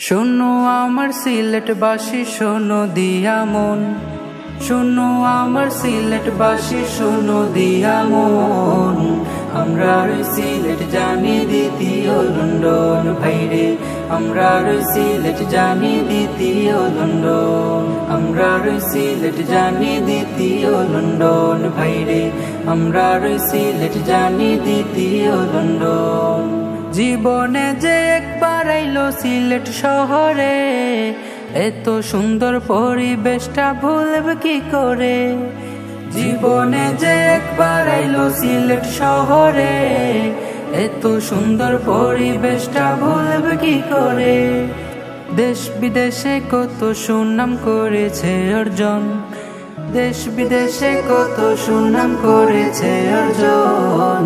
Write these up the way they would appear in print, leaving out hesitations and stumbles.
শোনো আমার সিলেটবাসী, শোনো দিয়া মন। শোনো আমার সিলেটবাসী, শোনো দিয়া মন। আমরা সিলেট জানি দ্বিতীয় লন্ডন ভাইরে, আমরা সিলেট জানি দ্বিতীয় লন্ডন। আমরা সিলেট জানি দ্বিতীয় লন্ডন ভাইরে, আমরা সিলেট জানি দ্বিতীয় লন্ডন। জীবনে যে একবার আইলো সিলেট শহরে, এত সুন্দর পরিবেশটা ভুলবে কি করে। জীবনে যে একবার আইলো সিলেট শহরে, এত সুন্দর পরিবেশটা ভুলবে কি করে। দেশ বিদেশে কত সুনাম করেছে অর্জন, দেশ বিদেশে কত সুনাম করেছে অর্জন।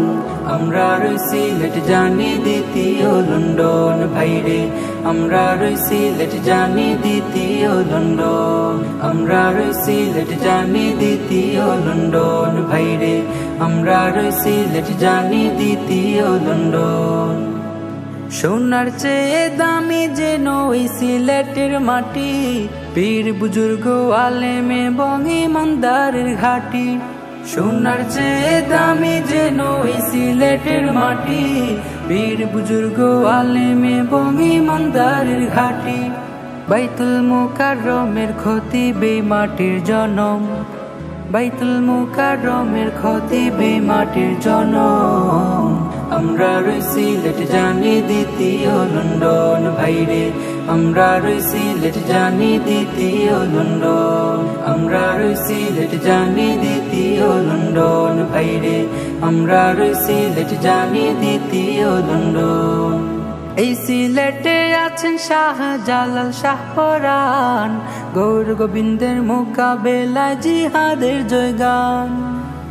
আমরা সিলেট জানি দ্বিতীয় লন্ডন ভাইরে, আমরা সিলেট জানি দ্বিতীয় লন্ডন। আমরা সিলেট জানি দ্বিতীয় লন্ডন ভাইরে, আমরা সিলেট জানি দ্বিতীয় লন্ডন। সোনার চেয়ে দামি যেন ওই সিলেটের মাটি, পীর বুজুর্গ আলেমে বঙ্গি মন্দারের ঘাটি। সোনার চেয়ে দামি যেন ওই সিলেটের মাটি, পীর বুজুর্গ আলেমে বঙ্গি মন্দারের ঘাটি। বাইতুল মুকাররমের খতিবে মাটির জনম, বাইতুল মুকাররমের খতিবে মাটির জনম। আমরা সিলেট জানি দ্বিতীয় লন্ডন ভাইরে, আমরা সিলেট জানি দ্বিতীয় লন্ডন। আমরা সিলেট জানি দ্বিতীয় লন্ডন ভাইরে, আমরা সিলেট জানি দ্বিতীয় লন্ডন। এই সিলেটে আছেন শাহজালাল শাহপরাণ, গৌর গোবিন্দের মোকাবেলায় জিহাদের জয়গান।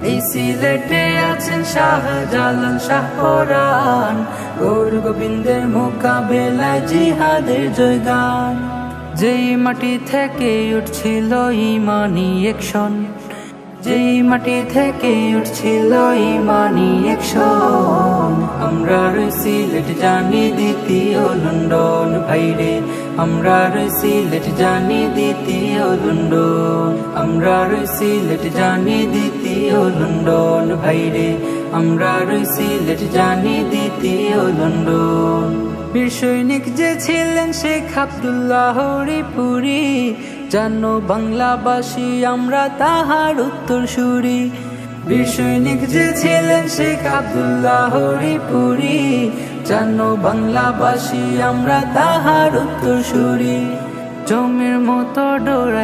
এই সিলেটে আছেন শাহজালাল শাহপরাণ, গৌর গোবিন্দের মোকাবেলায় জিহাদের জয়গান। যেই মাটি থেকে উঠছিল ইমানি অ্যাকশন, যেই মাটি থেকে উঠছিল ইমানি অ্যাকশন। আমরা সিলেট জানি দ্বিতীয় লন্ডন ভাইরে, আমরা সিলেট জানি দ্বিতীয় লন্ডন। আমরা সিলেট জানি দ্বিতীয় লন্ডন ভাইরে, আমরা সিলেট জানি দ্বিতীয় লন্ডন। বীর সৈনিক যে ছিলেন শেখ আব্দুল্লাহ হরিপুরি, জানো বাংলাবাসী আমরা তাহার উত্তরসূরি। বীর সৈনিক যে ছিলেন শেখ আব্দুল্লাহ হরিপুরি, জানো বাংলাবাসী আমরা তাহার উত্তরসূরি। জমের মতো ডোরা